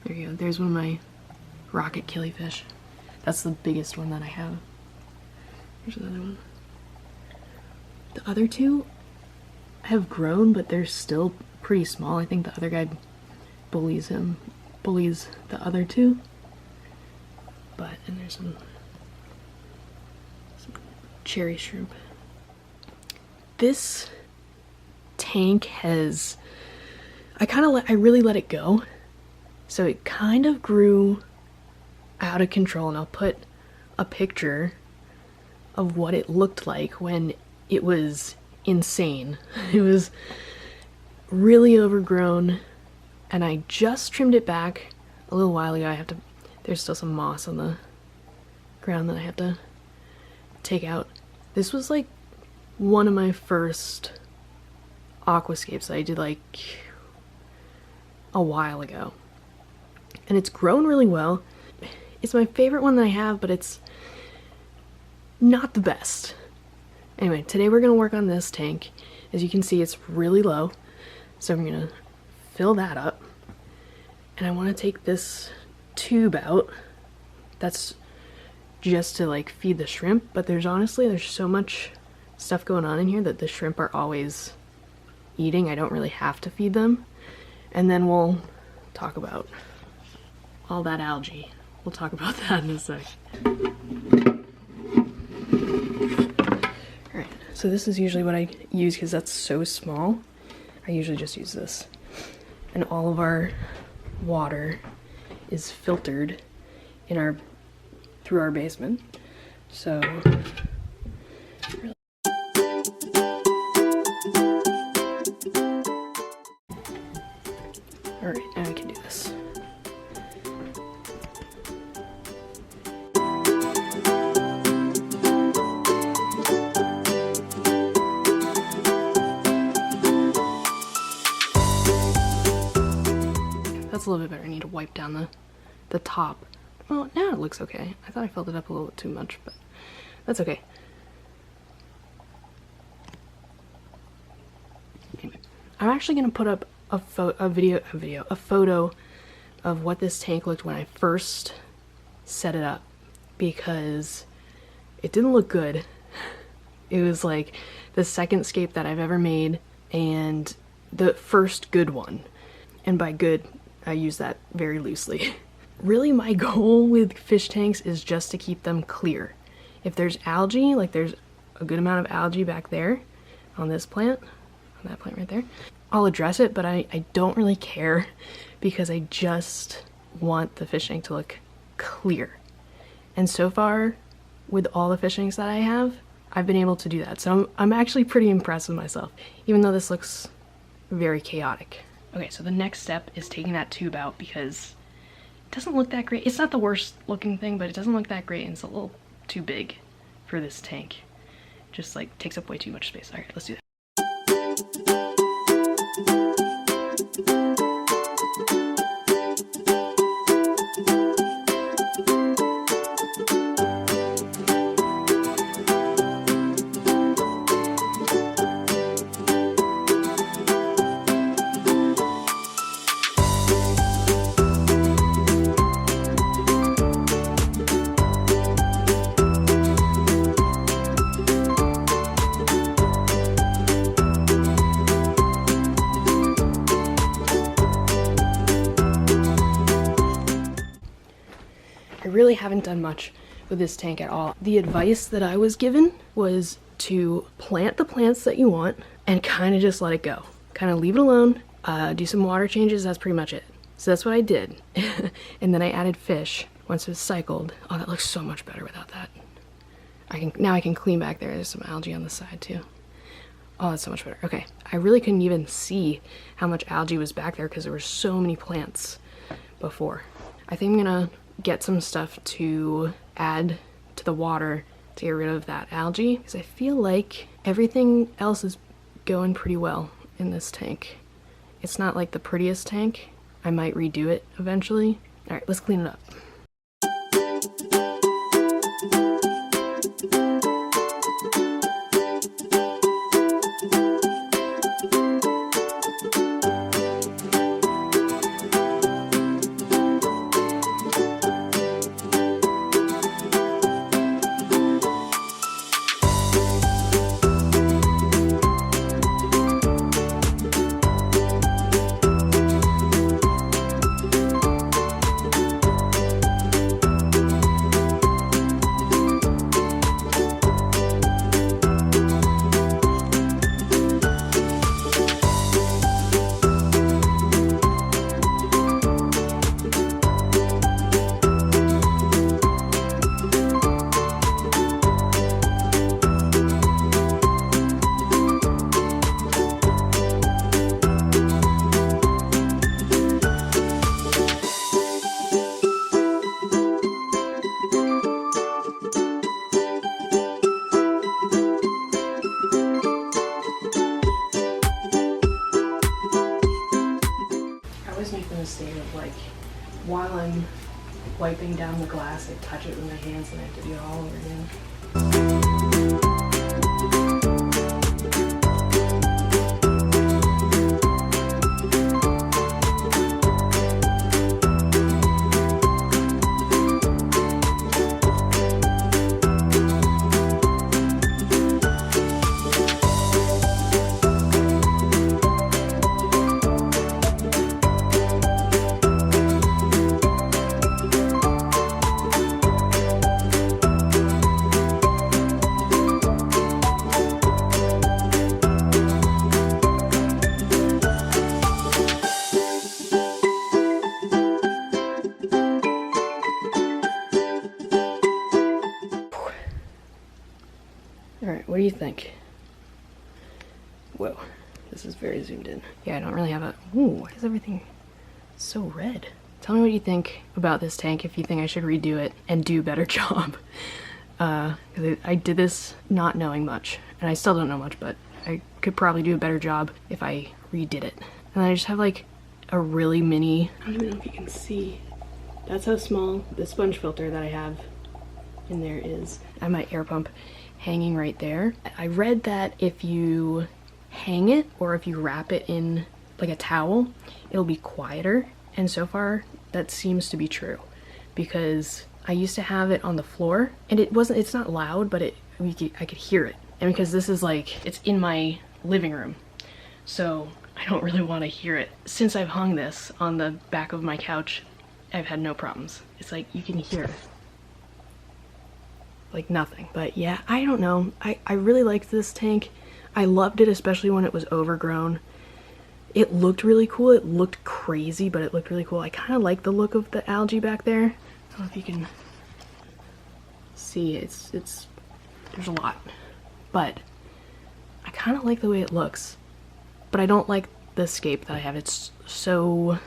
There you go. There's one of my rocket killifish. That's the biggest one that I have. Here's another one. The other two have grown, but they're still pretty small. I think the other guy bullies the other two. But, and there's some cherry shrimp. This tank has, I really let it go. So it kind of grew out of control, and I'll put a picture of what it looked like when it was insane. It was really overgrown, and I just trimmed it back a little while ago. There's still some moss on the ground that I have to take out. This was like one of my first aquascapes that I did like a while ago. And it's grown really well. It's my favorite one that I have, but it's not the best. Anyway, today we're gonna work on this tank. As you can see, it's really low. So I'm gonna fill that up. And I wanna take this tube out. That's just to like feed the shrimp, but there's so much stuff going on in here that the shrimp are always eating. I don't really have to feed them. And then we'll talk about all that algae. We'll talk about that in a sec. Alright, so this is usually what I use because that's so small. I usually just use this. And all of our water is filtered in through our basement. So alright, now we can do this. That's a little bit better. I need to wipe down the top. Well, now it looks okay. I thought I filled it up a little bit too much, but that's okay. Anyway, I'm actually gonna put up a photo of what this tank looked when I first set it up, because it didn't look good. It was like the second scape that I've ever made and the first good one. And by good, I use that very loosely. Really, my goal with fish tanks is just to keep them clear. If there's algae, like there's a good amount of algae back there on this plant, on that plant right there, I'll address it, but I don't really care because I just want the fish tank to look clear. And so far, with all the fish tanks that I have, I've been able to do that. So I'm actually pretty impressed with myself, even though this looks very chaotic. Okay, so the next step is taking that tube out because it doesn't look that great. It's not the worst looking thing, but it doesn't look that great, and it's a little too big for this tank. Just like takes up way too much space. All right, let's do that. I really haven't done much with this tank at all. The advice that I was given was to plant the plants that you want and kind of just let it go. Kind of leave it alone, do some water changes, that's pretty much it. So that's what I did. And then I added fish once it was cycled. Oh, that looks so much better without that. Now I can clean back there. There's some algae on the side too. Oh, that's so much better. Okay, I really couldn't even see how much algae was back there because there were so many plants before. I think I'm gonna get some stuff to add to the water to get rid of that algae because I feel like everything else is going pretty well in this tank. It's not like the prettiest tank. I might redo it eventually. All right, let's clean it up. always make the mistake of like, while I'm wiping down the glass, I touch it with my hands and I have to do it all over again. Alright, what do you think? Whoa, this is very zoomed in. Yeah, I don't really have a... Ooh, why is everything so red? Tell me what you think about this tank, if you think I should redo it and do a better job. I did this not knowing much, and I still don't know much, but I could probably do a better job if I redid it. And I just have like a really mini... I don't even know if you can see. That's how small the sponge filter that I have in there is. I have my air pump hanging right there. I read that if you hang it or if you wrap it in like a towel, it'll be quieter. And so far that seems to be true, because I used to have it on the floor and it's not loud, but I could hear it. And because this is like, it's in my living room, so I don't really want to hear it. Since I've hung this on the back of my couch, I've had no problems. It's like you can hear like nothing. But yeah, I don't know. I really liked this tank. I loved it, especially when it was overgrown. It looked really cool. It looked crazy, but it looked really cool. I kind of like the look of the algae back there. I don't know if you can see. It's there's a lot, but I kind of like the way it looks. But I don't like the scape that I have. It's so,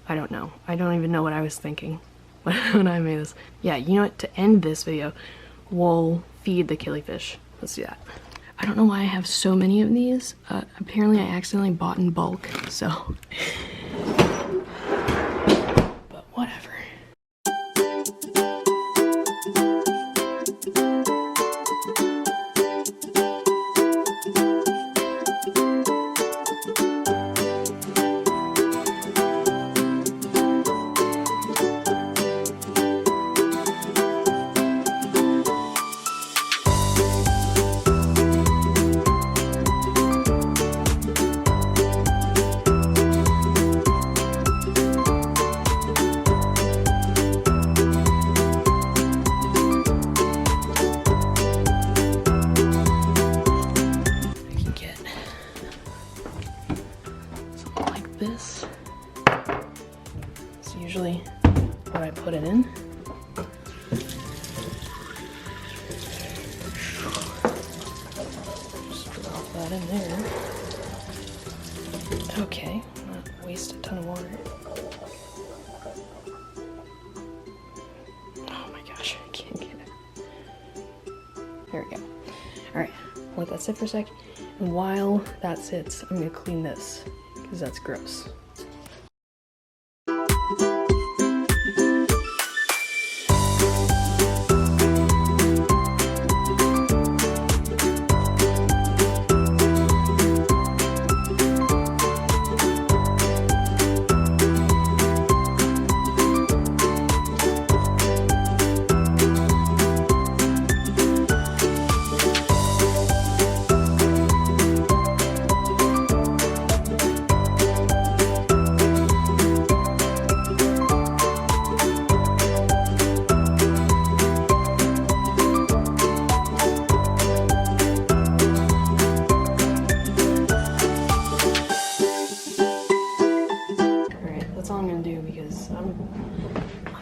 I don't know. I don't even know what I was thinking when I made this. Yeah, you know what? To end this video, we'll feed the killifish. Let's do that. I don't know why I have so many of these. Apparently I accidentally bought in bulk, so. But whatever. This is usually what I put it in. Just drop that in there. Okay, not waste a ton of water. Oh my gosh, I can't get it. There we go. Alright, let that sit for a sec. And while that sits, I'm gonna clean this, because that's gross.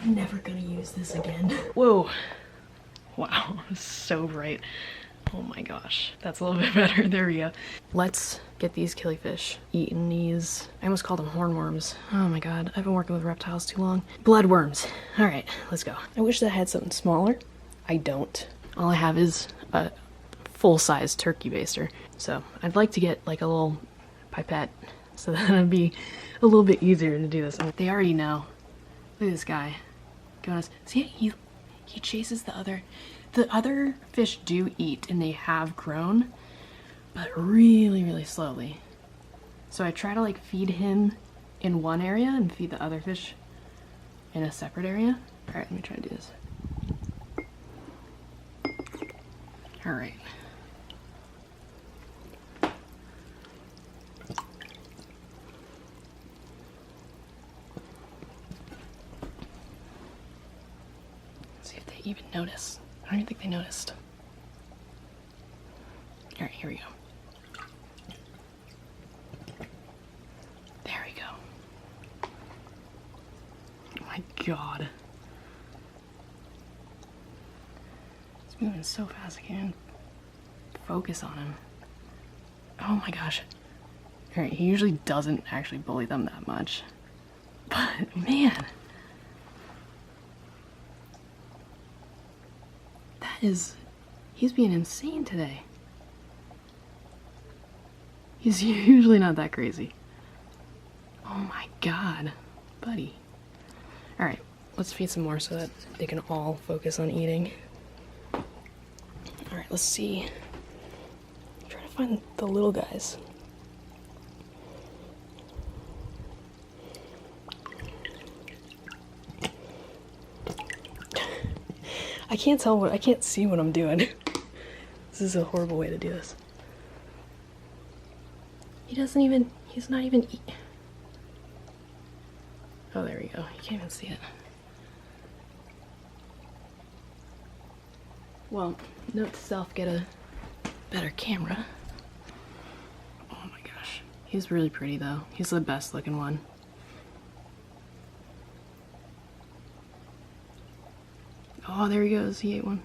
I'm never gonna use this again. Whoa. Wow, so bright. Oh my gosh, that's a little bit better. There we go. Let's get these killifish eating these. I almost called them hornworms. Oh my god, I've been working with reptiles too long. Bloodworms. All right, let's go. I wish that I had something smaller. I don't. All I have is a full-size turkey baster. So I'd like to get like a little pipette so that it'd be a little bit easier to do this. They already know. Look at this guy. Going, see, he chases the other fish do eat, and they have grown, but really, really slowly. So I try to like feed him in one area and feed the other fish in a separate area. All right, let me try to do this. All right. See if they even notice. I don't even think they noticed. All right, here we go. There we go. Oh my God. It's moving so fast I can't focus on him. Oh my gosh. All right, he usually doesn't actually bully them that much. But man. He's being insane today. He's usually not that crazy. Oh my God, buddy. All right, let's feed some more so that they can all focus on eating. All right, let's see. Try to find the little guys. I can't see what I'm doing. This is a horrible way to do this. He's not even oh, there we go. You can't even see it. Well, note to self, get a better camera. Oh my gosh. He's really pretty though. He's the best looking one. Oh, there he goes. He ate one.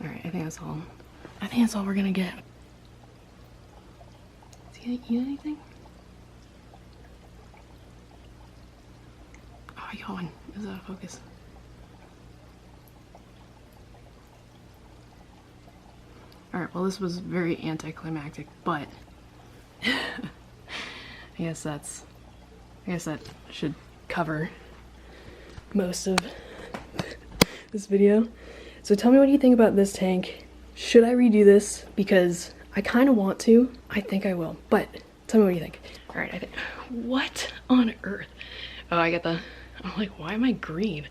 Alright, I think that's all. I think that's all we're gonna get. Is he gonna eat anything? Oh, yawn. Is that a focus? Alright, well this was very anticlimactic, but I guess that should cover most of this video. So tell me what you think about this tank. Should I redo this? Because I kind of want to. I think I will, but tell me what you think. All right, what on earth? Oh, I'm like, why am I green?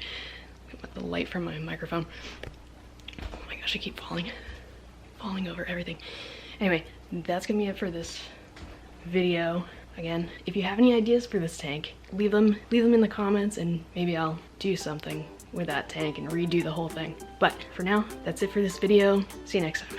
With the light from my microphone. Oh my gosh, I keep falling over everything. Anyway, that's gonna be it for this video. Again, if you have any ideas for this tank, leave them in the comments and maybe I'll do something with that tank and redo the whole thing. But for now, that's it for this video. See you next time.